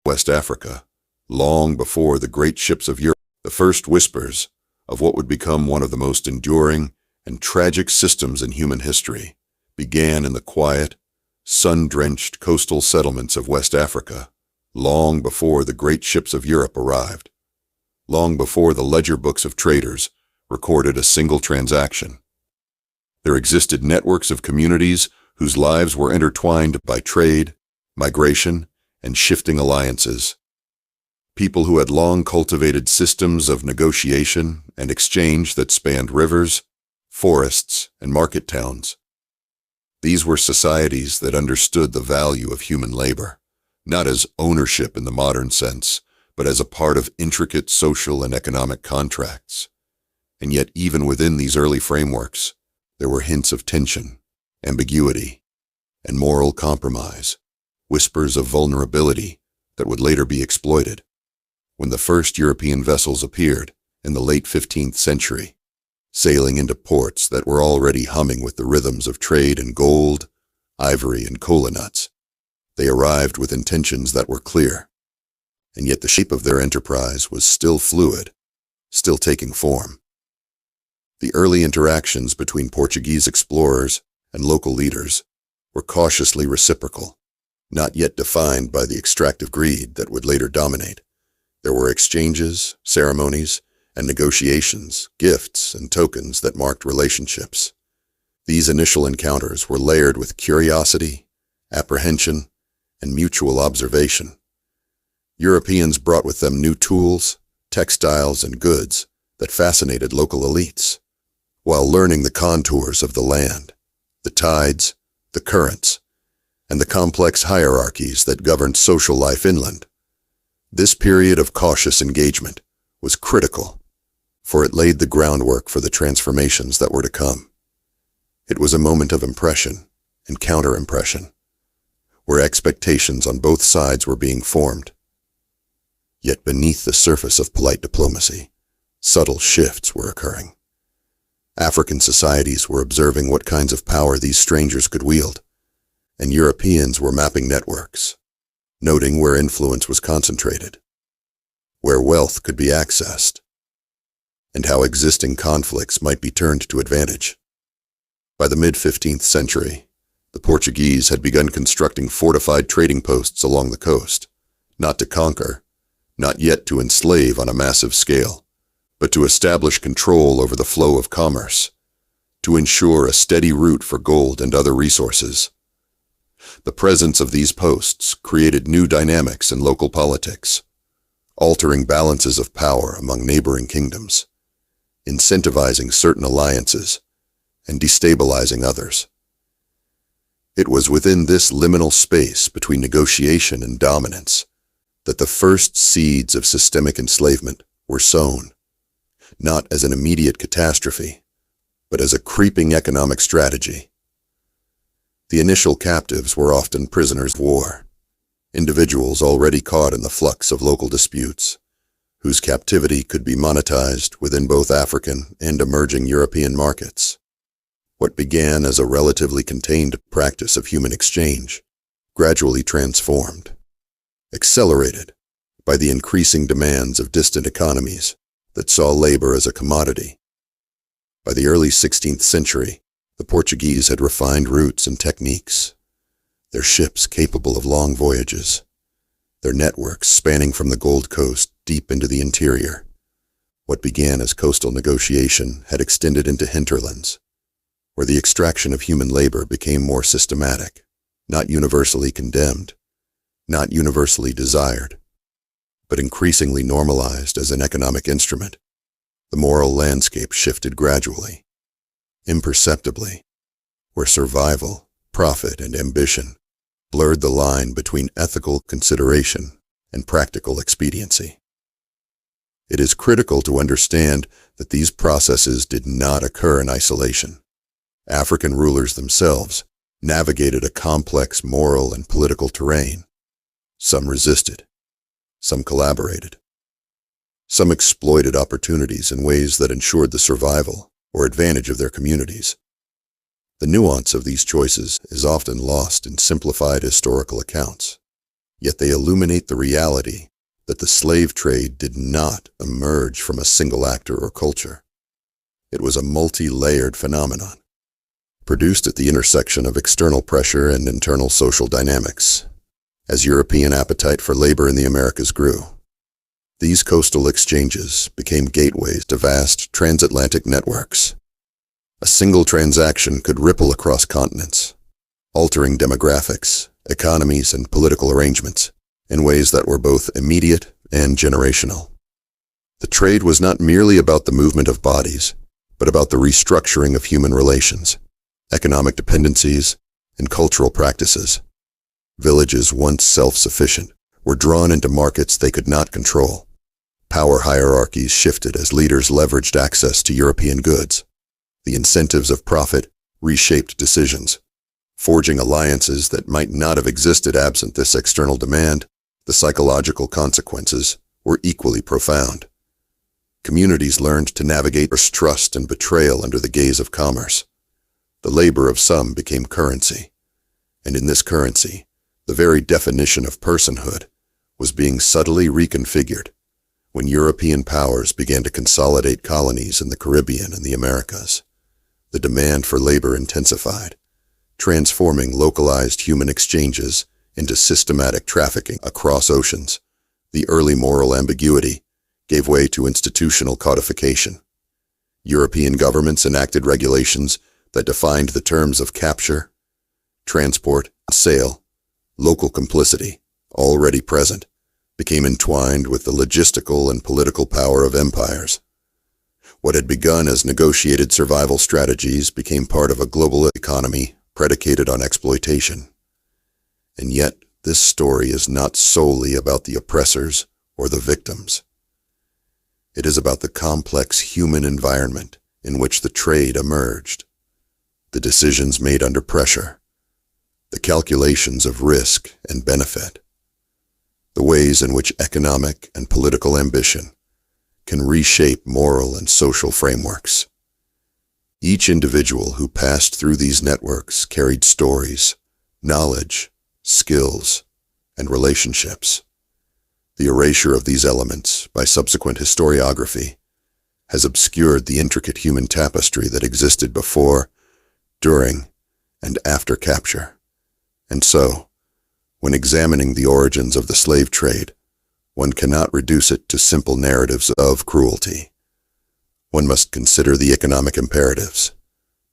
West Africa, long before the great ships of Europe. The first whispers of what would become one of the most enduring and tragic systems in human history began in the quiet, sun-drenched coastal settlements of West Africa, long before the great ships of Europe arrived, long before the ledger books of traders recorded a single transaction. There existed networks of communities whose lives were intertwined by trade, migration, and shifting alliances. People who had long cultivated systems of negotiation and exchange that spanned rivers, forests, and market towns. These were societies that understood the value of human labor, not as ownership in the modern sense, but as a part of intricate social and economic contracts. And yet, even within these early frameworks, there were hints of tension, ambiguity, and moral compromise, whispers of vulnerability that would later be exploited. When the first European vessels appeared in the late 15th century, sailing into ports that were already humming with the rhythms of trade in gold, ivory, and cola nuts, they arrived with intentions that were clear. And yet the shape of their enterprise was still fluid, still taking form. The early interactions between Portuguese explorers and local leaders were cautiously reciprocal, not yet defined by the extractive greed that would later dominate. There were exchanges, ceremonies, and negotiations, gifts, and tokens that marked relationships. These initial encounters were layered with curiosity, apprehension, and mutual observation. Europeans brought with them new tools, textiles, and goods that fascinated local elites, while learning the contours of the land, the tides, the currents, and the complex hierarchies that governed social life inland. This period of cautious engagement was critical, for it laid the groundwork for the transformations that were to come. It was a moment of impression and counter-impression, where expectations on both sides were being formed. Yet beneath the surface of polite diplomacy, subtle shifts were occurring. African societies were observing what kinds of power these strangers could wield, and Europeans were mapping networks, noting where influence was concentrated, where wealth could be accessed, and how existing conflicts might be turned to advantage. By the mid-15th century, the Portuguese had begun constructing fortified trading posts along the coast, not to conquer, not yet to enslave on a massive scale, but to establish control over the flow of commerce, to ensure a steady route for gold and other resources. The presence of these posts created new dynamics in local politics, altering balances of power among neighboring kingdoms, incentivizing certain alliances, and destabilizing others. It was within this liminal space between negotiation and dominance that the first seeds of systemic enslavement were sown, not as an immediate catastrophe, but as a creeping economic strategy. The initial captives were often prisoners of war, individuals already caught in the flux of local disputes, whose captivity could be monetized within both African and emerging European markets. What began as a relatively contained practice of human exchange gradually transformed, accelerated by the increasing demands of distant economies that saw labor as a commodity. By the early 16th century, the Portuguese had refined routes and techniques, their ships capable of long voyages, their networks spanning from the Gold Coast deep into the interior. What began as coastal negotiation had extended into hinterlands, where the extraction of human labor became more systematic, not universally condemned, not universally desired, but increasingly normalized as an economic instrument. The moral landscape shifted gradually, imperceptibly, where survival, profit, and ambition blurred the line between ethical consideration and practical expediency. It is critical to understand that these processes did not occur in isolation. African rulers themselves navigated a complex moral and political terrain. Some resisted, some collaborated, some exploited opportunities in ways that ensured the survival or advantage of their communities. The nuance of these choices is often lost in simplified historical accounts. Yet they illuminate the reality that the slave trade did not emerge from a single actor or culture. It was a multi-layered phenomenon, produced at the intersection of external pressure and internal social dynamics. As European appetite for labor in the Americas grew, these coastal exchanges became gateways to vast transatlantic networks. A single transaction could ripple across continents, altering demographics, economies, and political arrangements in ways that were both immediate and generational. The trade was not merely about the movement of bodies, but about the restructuring of human relations, economic dependencies, and cultural practices. Villages once self-sufficient were drawn into markets they could not control. Power hierarchies shifted as leaders leveraged access to European goods. The incentives of profit reshaped decisions, forging alliances that might not have existed absent this external demand. The psychological consequences were equally profound. Communities learned to navigate mistrust and betrayal under the gaze of commerce. The labor of some became currency, and in this currency, the very definition of personhood was being subtly reconfigured when European powers began to consolidate colonies in the Caribbean and the Americas. The demand for labor intensified, transforming localized human exchanges into systematic trafficking across oceans. The early moral ambiguity gave way to institutional codification. European governments enacted regulations that defined the terms of capture, transport, sale. Local complicity, already present, became entwined with the logistical and political power of empires. What had begun as negotiated survival strategies became part of a global economy predicated on exploitation. And yet, this story is not solely about the oppressors or the victims. It is about the complex human environment in which the trade emerged, the decisions made under pressure, the calculations of risk and benefit, the ways in which economic and political ambition can reshape moral and social frameworks. Each individual who passed through these networks carried stories, knowledge, skills, and relationships. The erasure of these elements by subsequent historiography has obscured the intricate human tapestry that existed before, during, and after capture. And so, when examining the origins of the slave trade, one cannot reduce it to simple narratives of cruelty. One must consider the economic imperatives,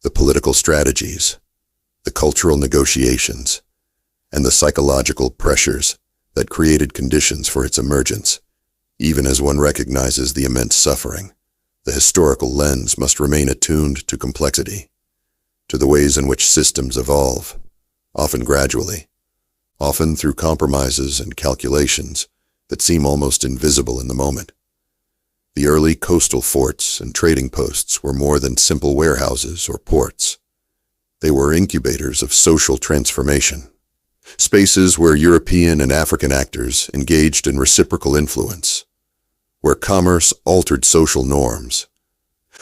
the political strategies, the cultural negotiations, and the psychological pressures that created conditions for its emergence. Even as one recognizes the immense suffering, the historical lens must remain attuned to complexity, to the ways in which systems evolve, often gradually, often through compromises and calculations that seem almost invisible in the moment. The early coastal forts and trading posts were more than simple warehouses or ports. They were incubators of social transformation, spaces where European and African actors engaged in reciprocal influence, where commerce altered social norms,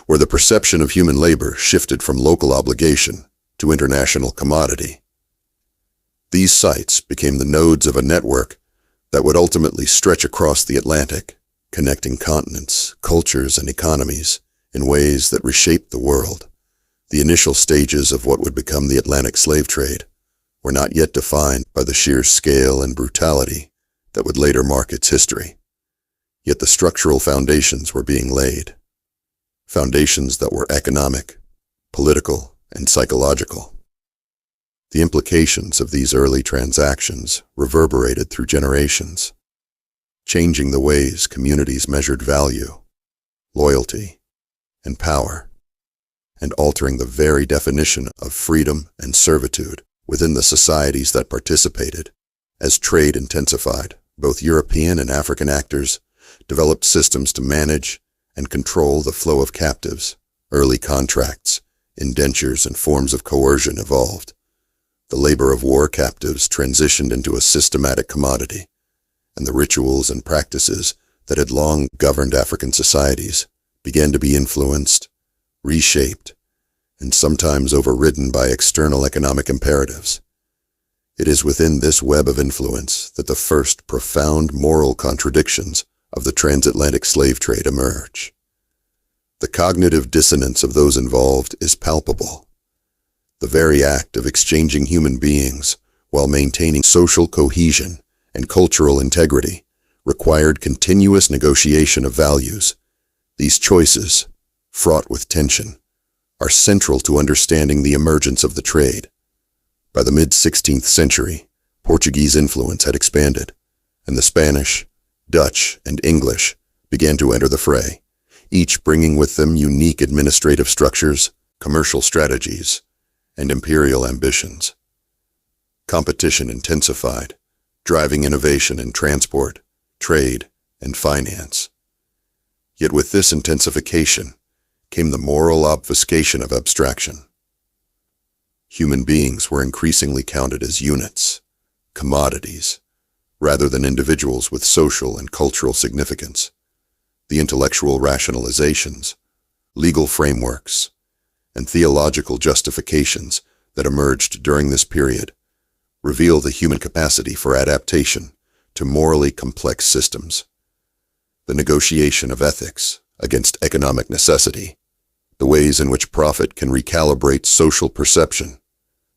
where the perception of human labor shifted from local obligation to international commodity. These sites became the nodes of a network that would ultimately stretch across the Atlantic, connecting continents, cultures, and economies in ways that reshaped the world. The initial stages of what would become the Atlantic slave trade were not yet defined by the sheer scale and brutality that would later mark its history. Yet the structural foundations were being laid. Foundations that were economic, political, and psychological. The implications of these early transactions reverberated through generations, changing the ways communities measured value, loyalty, and power, and altering the very definition of freedom and servitude within the societies that participated. As trade intensified, both European and African actors developed systems to manage and control the flow of captives. Early contracts, indentures, and forms of coercion evolved. The labor of war captives transitioned into a systematic commodity, and the rituals and practices that had long governed African societies began to be influenced, reshaped, and sometimes overridden by external economic imperatives. It is within this web of influence that the first profound moral contradictions of the transatlantic slave trade emerge. The cognitive dissonance of those involved is palpable. The very act of exchanging human beings while maintaining social cohesion and cultural integrity required continuous negotiation of values. These choices, fraught with tension, are central to understanding the emergence of the trade. By the mid-16th century, Portuguese influence had expanded, and the Spanish, Dutch, and English began to enter the fray, each bringing with them unique administrative structures, commercial strategies, and imperial ambitions. Competition intensified, driving innovation in transport, trade, and finance. Yet with this intensification came the moral obfuscation of abstraction. Human beings were increasingly counted as units, commodities, rather than individuals with social and cultural significance. The intellectual rationalizations, legal frameworks, and theological justifications that emerged during this period reveal the human capacity for adaptation to morally complex systems. The negotiation of ethics against economic necessity, the ways in which profit can recalibrate social perception.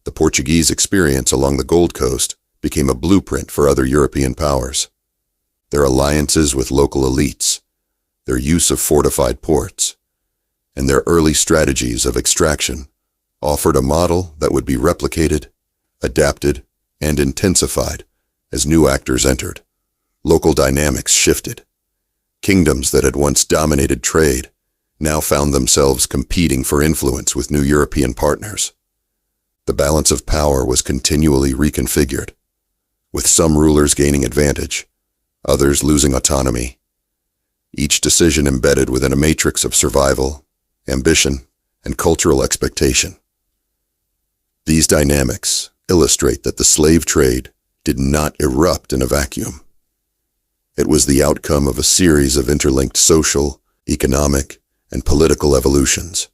The Portuguese experience along the Gold Coast became a blueprint for other European powers. Their alliances with local elites, their use of fortified ports, and their early strategies of extraction offered a model that would be replicated, adapted, and intensified as new actors entered. Local dynamics shifted. Kingdoms that had once dominated trade now found themselves competing for influence with new European partners. The balance of power was continually reconfigured, with some rulers gaining advantage, others losing autonomy, each decision embedded within a matrix of survival, ambition, and cultural expectation. These dynamics illustrate that the slave trade did not erupt in a vacuum. It was the outcome of a series of interlinked social, economic, and political evolutions,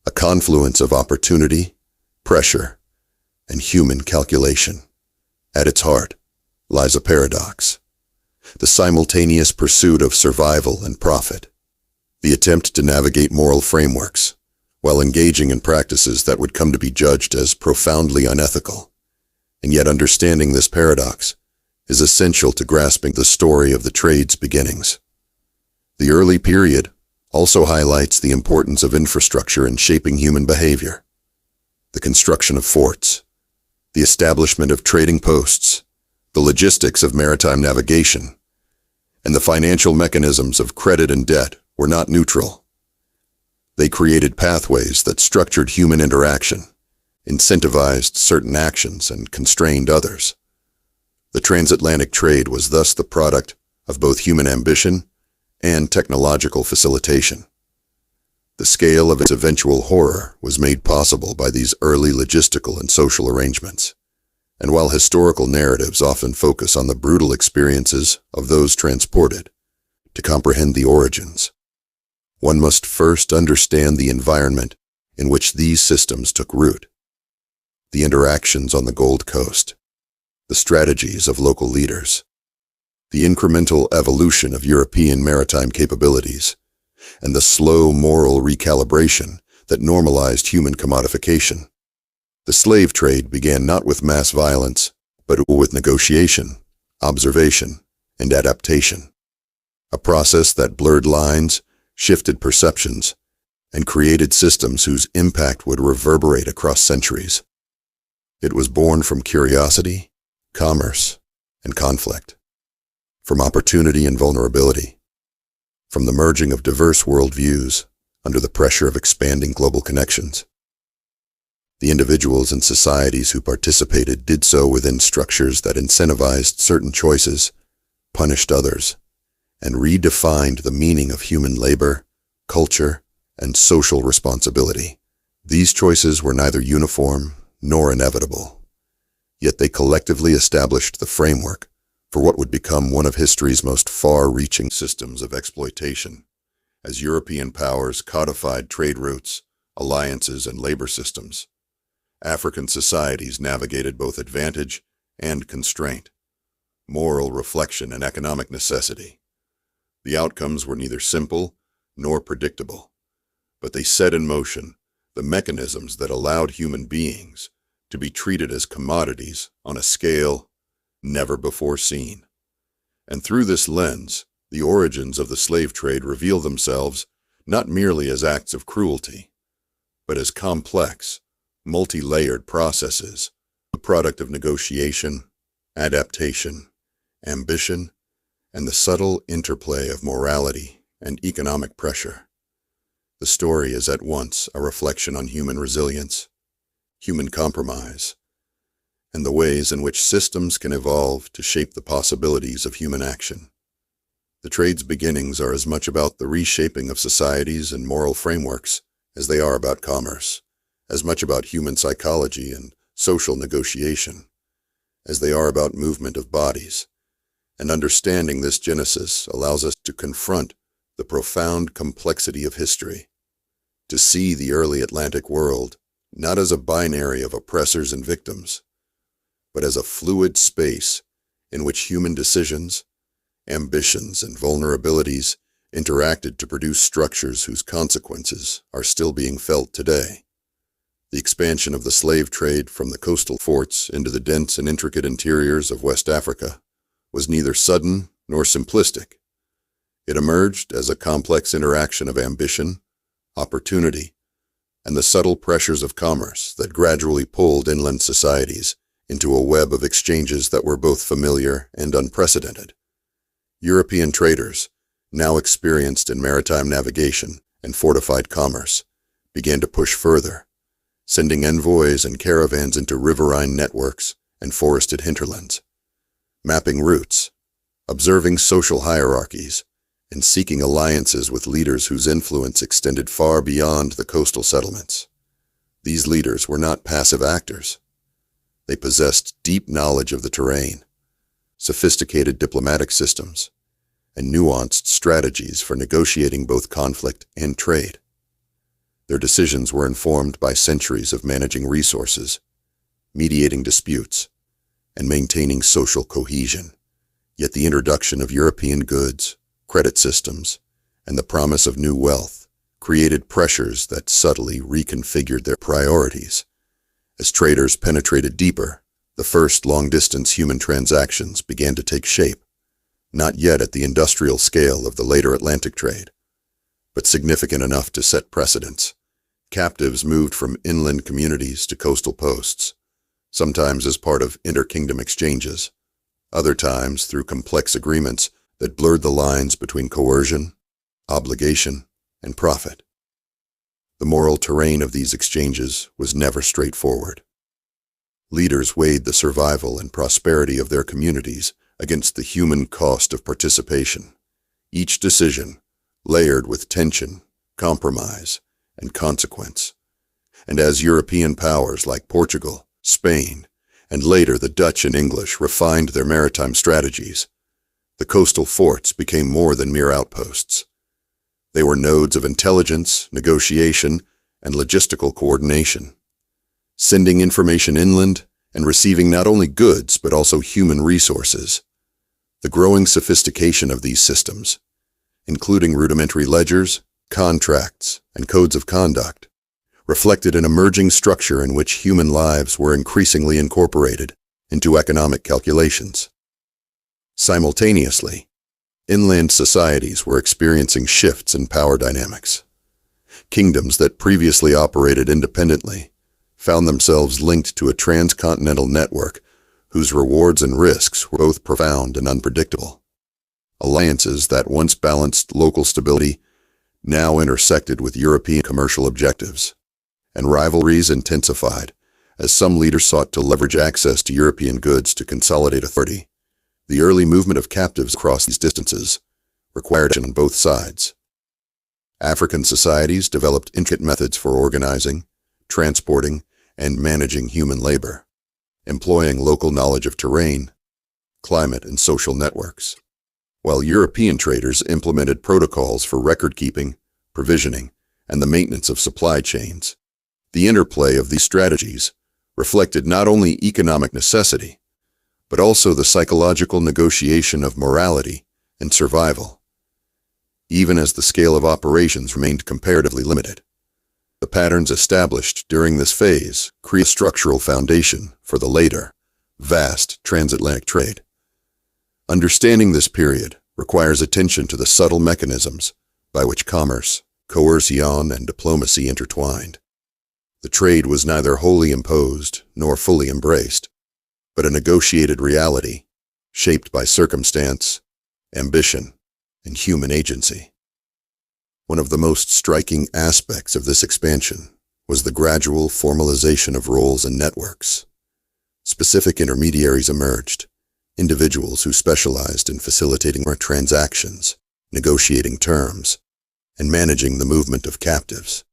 a confluence of opportunity, pressure, and human calculation. At its heart lies a paradox: the simultaneous pursuit of survival and profit, the attempt to navigate moral frameworks while engaging in practices that would come to be judged as profoundly unethical. And yet understanding this paradox is essential to grasping the story of the trade's beginnings. The early period also highlights the importance of infrastructure in shaping human behavior. The construction of forts, the establishment of trading posts, the logistics of maritime navigation, and the financial mechanisms of credit and debt were not neutral. They created pathways that structured human interaction, incentivized certain actions, and constrained others. The transatlantic trade was thus the product of both human ambition and technological facilitation. The scale of its eventual horror was made possible by these early logistical and social arrangements. And while historical narratives often focus on the brutal experiences of those transported, to comprehend the origins, one must first understand the environment in which these systems took root. The interactions on the Gold Coast, the strategies of local leaders, the incremental evolution of European maritime capabilities, and the slow moral recalibration that normalized human commodification. The slave trade began not with mass violence, but with negotiation, observation, and adaptation. A process that blurred lines, shifted perceptions, and created systems whose impact would reverberate across centuries. It was born from curiosity, commerce, and conflict, from opportunity and vulnerability, from the merging of diverse worldviews under the pressure of expanding global connections. The individuals and societies who participated did so within structures that incentivized certain choices, punished others, and redefined the meaning of human labor, culture, and social responsibility. These choices were neither uniform nor inevitable, yet they collectively established the framework for what would become one of history's most far-reaching systems of exploitation, as European powers codified trade routes, alliances, and labor systems. African societies navigated both advantage and constraint, moral reflection and economic necessity. The outcomes were neither simple nor predictable, but they set in motion the mechanisms that allowed human beings to be treated as commodities on a scale never before seen. And through this lens, the origins of the slave trade reveal themselves not merely as acts of cruelty, but as complex, multi-layered processes, the product of negotiation, adaptation, ambition, and the subtle interplay of morality and economic pressure. The story is at once a reflection on human resilience, human compromise, and the ways in which systems can evolve to shape the possibilities of human action. The trade's beginnings are as much about the reshaping of societies and moral frameworks as they are about commerce, as much about human psychology and social negotiation as they are about movement of bodies. And understanding this genesis allows us to confront the profound complexity of history, to see the early Atlantic world not as a binary of oppressors and victims, but as a fluid space in which human decisions, ambitions, and vulnerabilities interacted to produce structures whose consequences are still being felt today. The expansion of the slave trade from the coastal forts into the dense and intricate interiors of West Africa was neither sudden nor simplistic. It emerged as a complex interaction of ambition, opportunity, and the subtle pressures of commerce that gradually pulled inland societies into a web of exchanges that were both familiar and unprecedented. European traders, now experienced in maritime navigation and fortified commerce, began to push further, sending envoys and caravans into riverine networks and forested hinterlands, mapping routes, observing social hierarchies, and seeking alliances with leaders whose influence extended far beyond the coastal settlements. These leaders were not passive actors. They possessed deep knowledge of the terrain, sophisticated diplomatic systems, and nuanced strategies for negotiating both conflict and trade. Their decisions were informed by centuries of managing resources, mediating disputes, and maintaining social cohesion. Yet the introduction of European goods, credit systems, and the promise of new wealth created pressures that subtly reconfigured their priorities. As traders penetrated deeper, the first long-distance human transactions began to take shape, not yet at the industrial scale of the later Atlantic trade, but significant enough to set precedents. Captives moved from inland communities to coastal posts, sometimes as part of inter-kingdom exchanges, other times through complex agreements that blurred the lines between coercion, obligation, and profit. The moral terrain of these exchanges was never straightforward. Leaders weighed the survival and prosperity of their communities against the human cost of participation, each decision layered with tension, compromise, and consequence. And as European powers like Portugal, Spain, and later the Dutch and English refined their maritime strategies, the coastal forts became more than mere outposts. They were nodes of intelligence, negotiation, and logistical coordination, sending information inland and receiving not only goods but also human resources. The growing sophistication of these systems, including rudimentary ledgers, contracts, and codes of conduct, reflected an emerging structure in which human lives were increasingly incorporated into economic calculations. Simultaneously, inland societies were experiencing shifts in power dynamics. Kingdoms that previously operated independently found themselves linked to a transcontinental network whose rewards and risks were both profound and unpredictable. Alliances that once balanced local stability now intersected with European commercial objectives, and rivalries intensified as some leaders sought to leverage access to European goods to consolidate authority. The early movement of captives across these distances required action on both sides. African societies developed intricate methods for organizing, transporting, and managing human labor, employing local knowledge of terrain, climate, and social networks, while European traders implemented protocols for record-keeping, provisioning, and the maintenance of supply chains. The interplay of these strategies reflected not only economic necessity, but also the psychological negotiation of morality and survival. Even as the scale of operations remained comparatively limited, the patterns established during this phase create a structural foundation for the later, vast transatlantic trade. Understanding this period requires attention to the subtle mechanisms by which commerce, coercion, and diplomacy intertwined. The trade was neither wholly imposed nor fully embraced, but a negotiated reality shaped by circumstance, ambition, and human agency. One of the most striking aspects of this expansion was the gradual formalization of roles and networks. Specific intermediaries emerged, individuals who specialized in facilitating transactions, negotiating terms, and managing the movement of captives.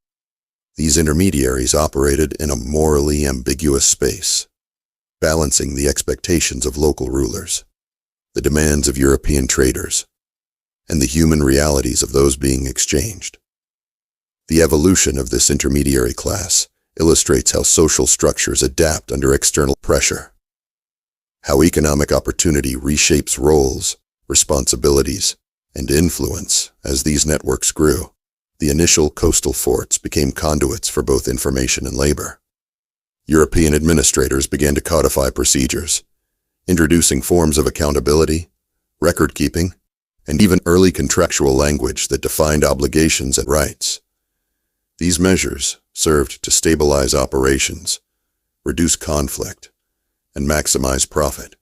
These intermediaries operated in a morally ambiguous space, balancing the expectations of local rulers, the demands of European traders, and the human realities of those being exchanged. The evolution of this intermediary class illustrates how social structures adapt under external pressure, how economic opportunity reshapes roles, responsibilities, and influence as these networks grew. The initial coastal forts became conduits for both information and labor. European administrators began to codify procedures, introducing forms of accountability, record-keeping, and even early contractual language that defined obligations and rights. These measures served to stabilize operations, reduce conflict, and maximize profit.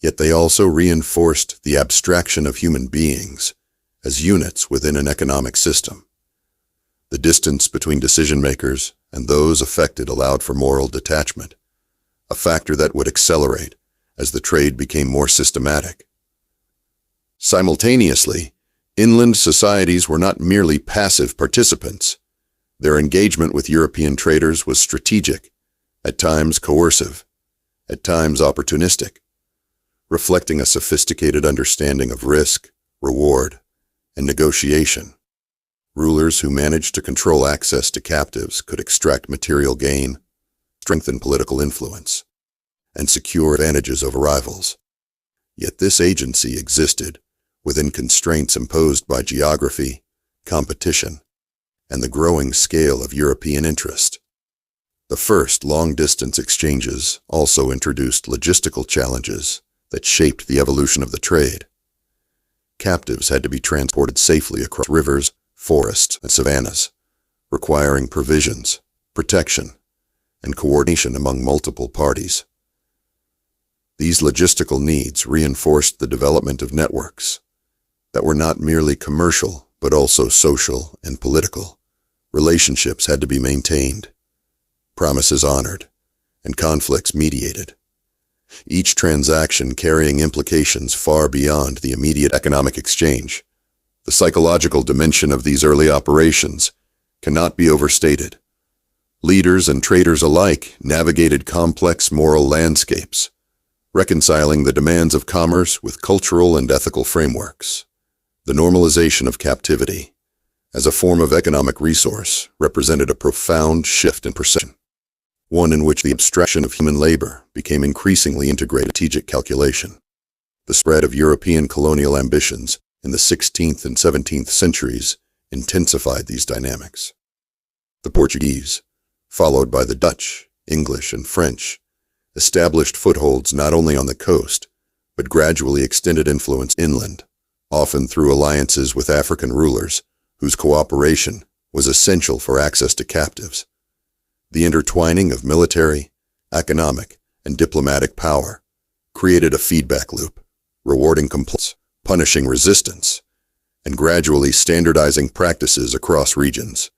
Yet they also reinforced the abstraction of human beings as units within an economic system. The distance between decision-makers and those affected allowed for moral detachment, a factor that would accelerate as the trade became more systematic. Simultaneously, inland societies were not merely passive participants. Their engagement with European traders was strategic, at times coercive, at times opportunistic, reflecting a sophisticated understanding of risk, reward, and negotiation. Rulers who managed to control access to captives could extract material gain, strengthen political influence, and secure advantages over rivals. Yet this agency existed within constraints imposed by geography, competition, and the growing scale of European interest. The first long-distance exchanges also introduced logistical challenges that shaped the evolution of the trade. Captives had to be transported safely across rivers, forests, and savannas, requiring provisions, protection, and coordination among multiple parties. These logistical needs reinforced the development of networks that were not merely commercial, but also social and political. Relationships had to be maintained, promises honored, and conflicts mediated, each transaction carrying implications far beyond the immediate economic exchange. The psychological dimension of these early operations cannot be overstated. Leaders and traders alike navigated complex moral landscapes, reconciling the demands of commerce with cultural and ethical frameworks. The normalization of captivity as a form of economic resource represented a profound shift in perception, one in which the abstraction of human labor became increasingly integrated in strategic calculation. The spread of European colonial ambitions in the 16th and 17th centuries intensified these dynamics. The Portuguese, followed by the Dutch, English, and French, established footholds not only on the coast, but gradually extended influence inland, often through alliances with African rulers whose cooperation was essential for access to captives. The intertwining of military, economic, and diplomatic power created a feedback loop, rewarding compliance, punishing resistance, and gradually standardizing practices across regions.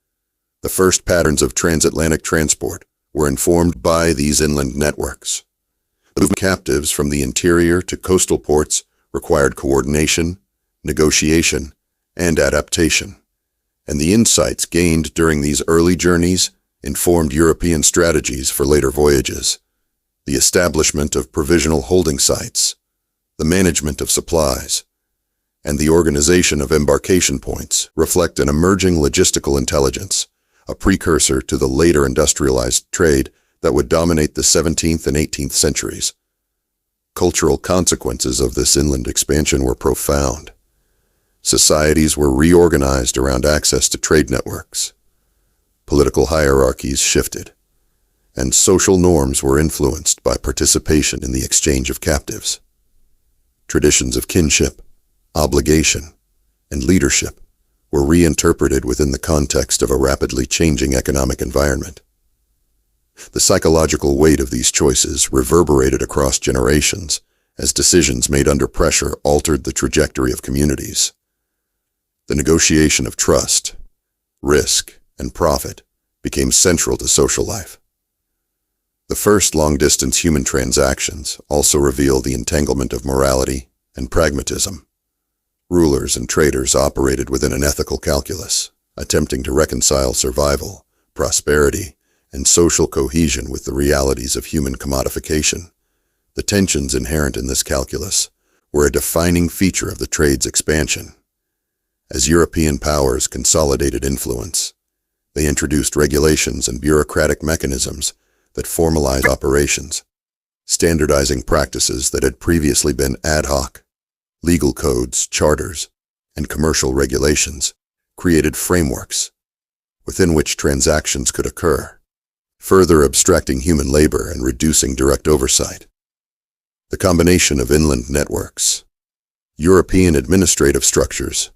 The first patterns of transatlantic transport were informed by these inland networks. The movement of captives from the interior to coastal ports required coordination, negotiation, and adaptation, and the insights gained during these early journeys informed European strategies for later voyages. The establishment of provisional holding sites, the management of supplies, and the organization of embarkation points reflect an emerging logistical intelligence, a precursor to the later industrialized trade that would dominate the 17th and 18th centuries. Cultural consequences of this inland expansion were profound. Societies were reorganized around access to trade networks. Political hierarchies shifted, and social norms were influenced by participation in the exchange of captives. Traditions of kinship, obligation, and leadership were reinterpreted within the context of a rapidly changing economic environment. The psychological weight of these choices reverberated across generations as decisions made under pressure altered the trajectory of communities. The negotiation of trust, risk, and profit became central to social life. The first long-distance human transactions also reveal the entanglement of morality and pragmatism. Rulers and traders operated within an ethical calculus, attempting to reconcile survival, prosperity, and social cohesion with the realities of human commodification. The tensions inherent in this calculus were a defining feature of the trade's expansion. As European powers consolidated influence, they introduced regulations and bureaucratic mechanisms that formalized operations, standardizing practices that had previously been ad hoc. Legal codes, charters, and commercial regulations created frameworks within which transactions could occur, further abstracting human labor and reducing direct oversight. The combination of inland networks, European administrative structures,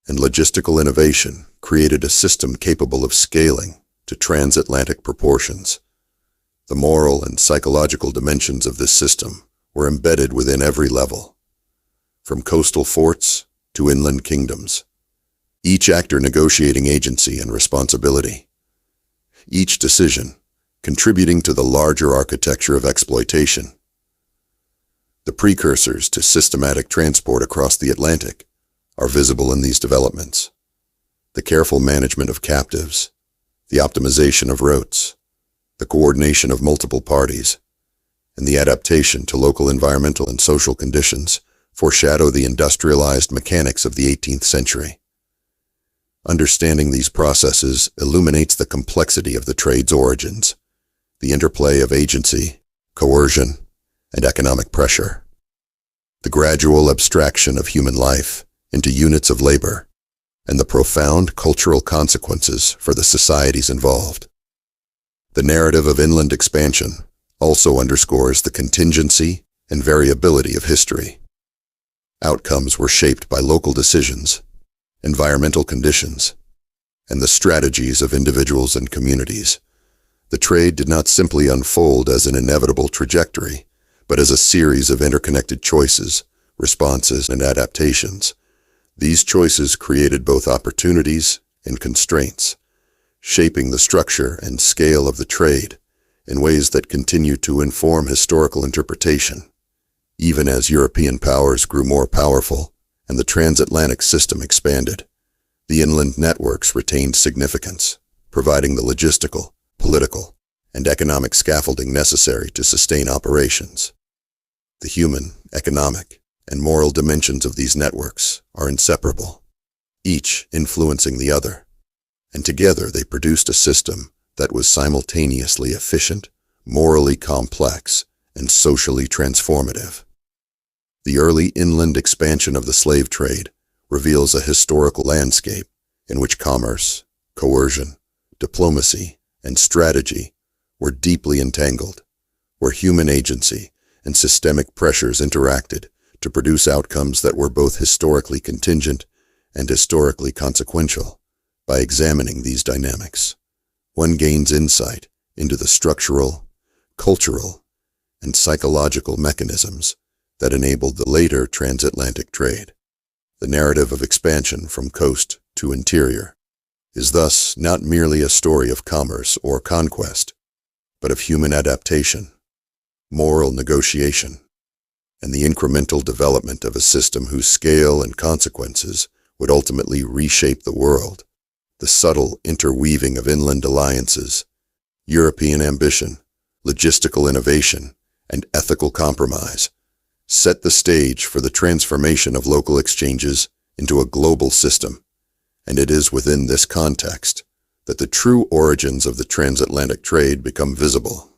and logistical innovation created a system capable of scaling to transatlantic proportions. The moral and psychological dimensions of this system were embedded within every level, from coastal forts to inland kingdoms, each actor negotiating agency and responsibility, each decision contributing to the larger architecture of exploitation. The precursors to systematic transport across the Atlantic are visible in these developments. The careful management of captives, the optimization of routes, the coordination of multiple parties, and the adaptation to local environmental and social conditions foreshadow the industrialized mechanics of the 18th century. Understanding these processes illuminates the complexity of the trade's origins, the interplay of agency, coercion, and economic pressure, the gradual abstraction of human life into units of labor, and the profound cultural consequences for the societies involved. The narrative of inland expansion also underscores the contingency and variability of history. Outcomes were shaped by local decisions, environmental conditions, and the strategies of individuals and communities. The trade did not simply unfold as an inevitable trajectory, but as a series of interconnected choices, responses, and adaptations. These choices created both opportunities and constraints, shaping the structure and scale of the trade in ways that continue to inform historical interpretation. Even as European powers grew more powerful and the transatlantic system expanded, the inland networks retained significance, providing the logistical, political, and economic scaffolding necessary to sustain operations. The human, economic, and moral dimensions of these networks are inseparable, each influencing the other, and together they produced a system that was simultaneously efficient, morally complex, and socially transformative. The early inland expansion of the slave trade reveals a historical landscape in which commerce, coercion, diplomacy, and strategy were deeply entangled, where human agency and systemic pressures interacted to produce outcomes that were both historically contingent and historically consequential. By examining these dynamics, one gains insight into the structural, cultural, and psychological mechanisms that enabled the later transatlantic trade. The narrative of expansion from coast to interior is thus not merely a story of commerce or conquest, but of human adaptation, moral negotiation, and the incremental development of a system whose scale and consequences would ultimately reshape the world. The subtle interweaving of inland alliances, European ambition, logistical innovation, and ethical compromise set the stage for the transformation of local exchanges into a global system, and it is within this context that the true origins of the transatlantic trade become visible.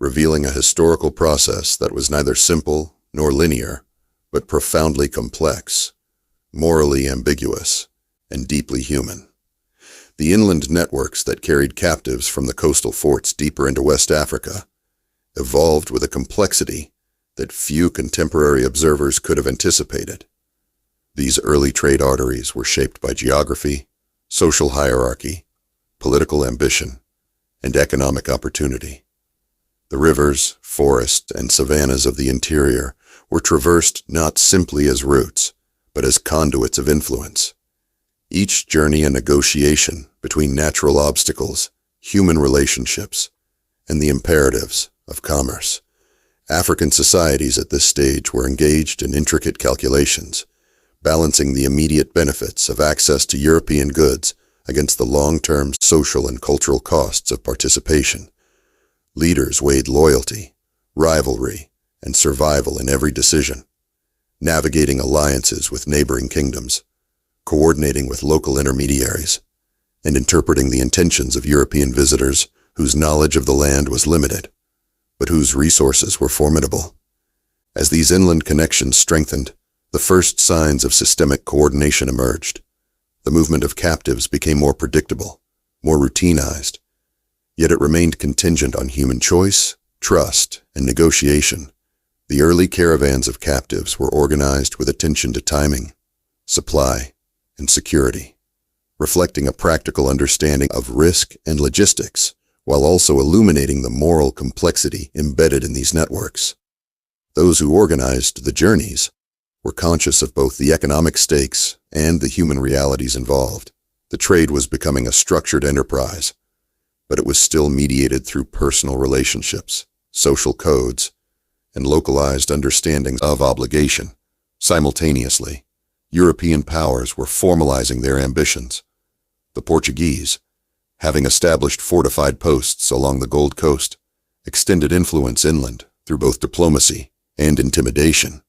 revealing a historical process that was neither simple nor linear, but profoundly complex, morally ambiguous, and deeply human. The inland networks that carried captives from the coastal forts deeper into West Africa evolved with a complexity that few contemporary observers could have anticipated. These early trade arteries were shaped by geography, social hierarchy, political ambition, and economic opportunity. The rivers, forests, and savannas of the interior were traversed not simply as routes, but as conduits of influence. Each journey a negotiation between natural obstacles, human relationships, and the imperatives of commerce. African societies at this stage were engaged in intricate calculations, balancing the immediate benefits of access to European goods against the long-term social and cultural costs of participation. Leaders weighed loyalty, rivalry, and survival in every decision, navigating alliances with neighboring kingdoms, coordinating with local intermediaries, and interpreting the intentions of European visitors whose knowledge of the land was limited, but whose resources were formidable. As these inland connections strengthened, the first signs of systemic coordination emerged. The movement of captives became more predictable, more routinized, yet it remained contingent on human choice, trust, and negotiation. The early caravans of captives were organized with attention to timing, supply, and security, reflecting a practical understanding of risk and logistics, while also illuminating the moral complexity embedded in these networks. Those who organized the journeys were conscious of both the economic stakes and the human realities involved. The trade was becoming a structured enterprise, but it was still mediated through personal relationships, social codes, and localized understandings of obligation. Simultaneously, European powers were formalizing their ambitions. The Portuguese, having established fortified posts along the Gold Coast, extended influence inland through both diplomacy and intimidation.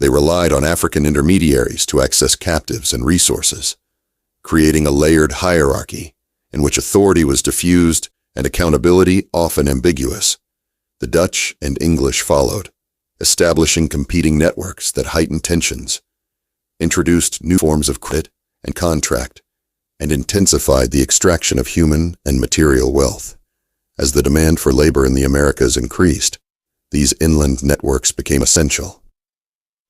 They relied on African intermediaries to access captives and resources, creating a layered hierarchy in which authority was diffused and accountability often ambiguous. The Dutch and English followed, establishing competing networks that heightened tensions, introduced new forms of credit and contract, and intensified the extraction of human and material wealth. As the demand for labor in the Americas increased, these inland networks became essential.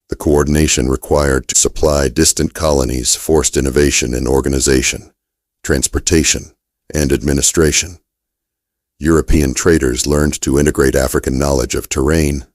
The coordination required to supply distant colonies forced innovation in organization, transportation, and administration. European traders learned to integrate African knowledge of terrain,